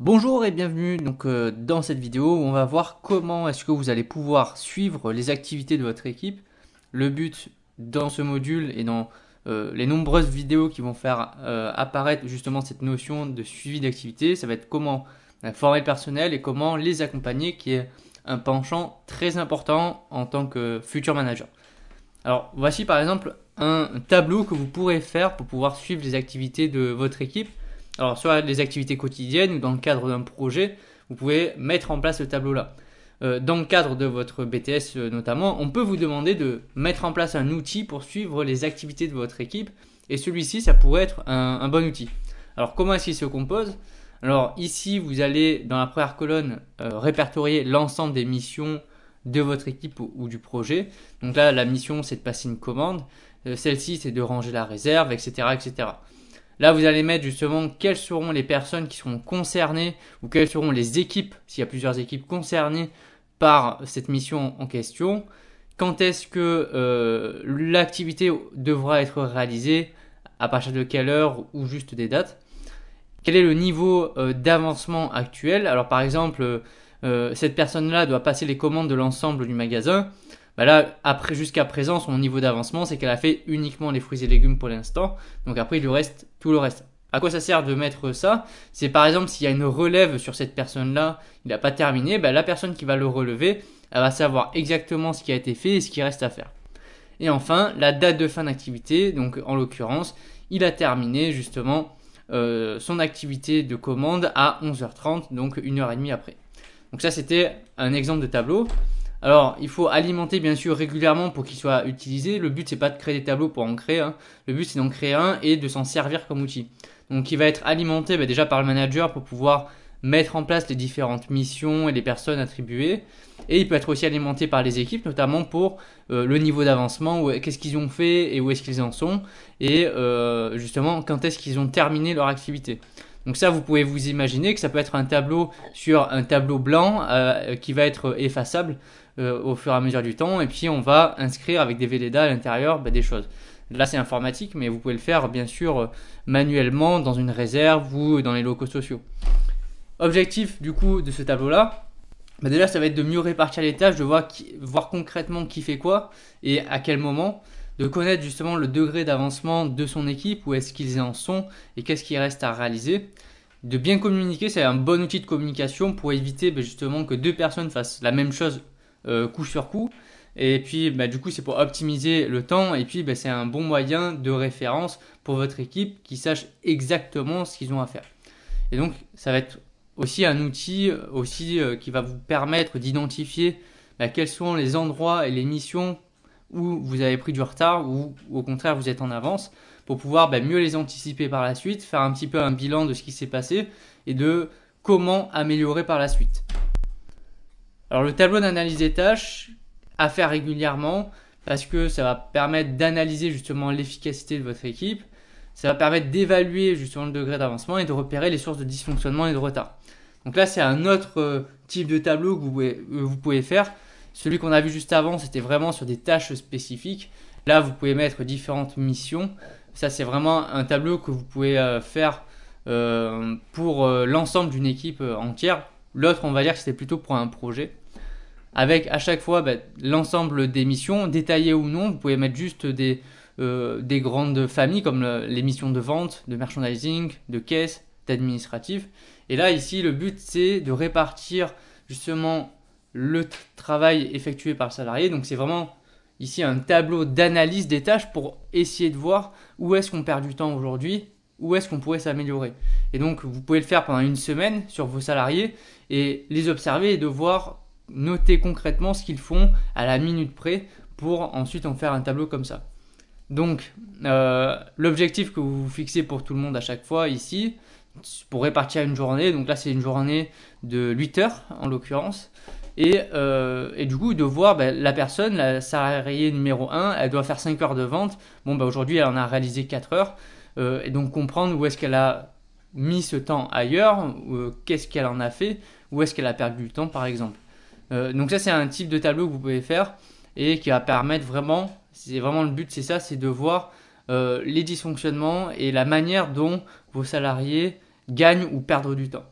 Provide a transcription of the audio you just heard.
Bonjour et bienvenue dans cette vidéo où on va voir comment est-ce que vous allez pouvoir suivre les activités de votre équipe. Le but dans ce module et dans les nombreuses vidéos qui vont faire apparaître justement cette notion de suivi d'activité, ça va être comment former le personnel et comment les accompagner, qui est un penchant très important en tant que futur manager. Alors voici par exemple un tableau que vous pourrez faire pour pouvoir suivre les activités de votre équipe. Alors, soit les activités quotidiennes ou dans le cadre d'un projet, vous pouvez mettre en place ce tableau-là. Dans le cadre de votre BTS notamment, on peut vous demander de mettre en place un outil pour suivre les activités de votre équipe. Et celui-ci, ça pourrait être un bon outil. Alors, comment est-ce qu'il se compose? Alors, ici, vous allez, dans la première colonne, répertorier l'ensemble des missions de votre équipe ou du projet. Donc là, la mission, c'est de passer une commande. Celle-ci, c'est de ranger la réserve, etc., etc. Là, vous allez mettre justement quelles seront les personnes qui seront concernées ou quelles seront les équipes, s'il y a plusieurs équipes concernées par cette mission en question. Quand est-ce que l'activité devra être réalisée, à partir de quelle heure ou juste des dates. Quel est le niveau d'avancement actuel? Alors par exemple, cette personne-là doit passer les commandes de l'ensemble du magasin. Là, jusqu'à présent, son niveau d'avancement, c'est qu'elle a fait uniquement les fruits et légumes pour l'instant. Donc après, il lui reste tout le reste. À quoi ça sert de mettre ça? C'est par exemple s'il y a une relève sur cette personne-là, il n'a pas terminé, la personne qui va le relever, elle va savoir exactement ce qui a été fait et ce qui reste à faire. Et enfin, la date de fin d'activité, donc en l'occurrence, il a terminé justement son activité de commande à 11h30, donc 1h30 après. Donc ça, c'était un exemple de tableau. Alors, il faut alimenter bien sûr régulièrement pour qu'il soit utilisé. Le but, c'est pas de créer des tableaux pour en créer. Le but, c'est d'en créer un et de s'en servir comme outil. Donc, il va être alimenté déjà par le manager pour pouvoir mettre en place les différentes missions et les personnes attribuées. Et il peut être aussi alimenté par les équipes, notamment pour le niveau d'avancement, qu'est-ce qu'ils ont fait et où est-ce qu'ils en sont. Et justement, quand est-ce qu'ils ont terminé leur activité. Donc ça, vous pouvez vous imaginer que ça peut être un tableau sur un tableau blanc qui va être effaçable au fur et à mesure du temps. Et puis, on va inscrire avec des VLDA à l'intérieur des choses. Là, c'est informatique, mais vous pouvez le faire bien sûr manuellement dans une réserve ou dans les locaux sociaux. Objectif du coup de ce tableau-là, déjà, ça va être de mieux répartir les tâches, de voir concrètement qui fait quoi et à quel moment, de connaître justement le degré d'avancement de son équipe, où est-ce qu'ils en sont et qu'est-ce qui reste à réaliser. De bien communiquer, c'est un bon outil de communication pour éviter justement que deux personnes fassent la même chose coup sur coup. Et puis du coup, c'est pour optimiser le temps et puis c'est un bon moyen de référence pour votre équipe qui sache exactement ce qu'ils ont à faire. Et donc, ça va être aussi un outil qui va vous permettre d'identifier quels sont les endroits et les missions où vous avez pris du retard ou au contraire vous êtes en avance pour pouvoir mieux les anticiper par la suite, faire un petit peu un bilan de ce qui s'est passé et de comment améliorer par la suite. Alors le tableau d'analyse des tâches à faire régulièrement parce que ça va permettre d'analyser justement l'efficacité de votre équipe, ça va permettre d'évaluer justement le degré d'avancement et de repérer les sources de dysfonctionnement et de retard. Donc là, c'est un autre type de tableau que vous pouvez faire. Celui qu'on a vu juste avant, c'était vraiment sur des tâches spécifiques. Là, vous pouvez mettre différentes missions. Ça, c'est vraiment un tableau que vous pouvez faire pour l'ensemble d'une équipe entière. L'autre, on va dire que c'était plutôt pour un projet. Avec à chaque fois l'ensemble des missions, détaillées ou non. Vous pouvez mettre juste des grandes familles comme les missions de vente, de merchandising, de caisse, d'administratif. Et là, ici, le but, c'est de répartir justement le travail effectué par le salarié. Donc, c'est vraiment ici un tableau d'analyse des tâches pour essayer de voir où est-ce qu'on perd du temps aujourd'hui, où est-ce qu'on pourrait s'améliorer. Et donc, vous pouvez le faire pendant une semaine sur vos salariés et les observer et de voir, noter concrètement ce qu'ils font à la minute près pour ensuite en faire un tableau comme ça. Donc, l'objectif que vous vous fixez pour tout le monde à chaque fois ici, pour répartir une journée, donc là c'est une journée de 8 heures en l'occurrence, et du coup de voir la personne, la salariée numéro 1, elle doit faire 5 heures de vente, aujourd'hui elle en a réalisé 4 heures, et donc comprendre où est-ce qu'elle a mis ce temps ailleurs, qu'est-ce qu'elle en a fait, où est-ce qu'elle a perdu du temps par exemple. Donc ça c'est un type de tableau que vous pouvez faire et qui va permettre vraiment, c'est vraiment le but, c'est ça, c'est de voir les dysfonctionnements et la manière dont vos salariés gagnent ou perdent du temps.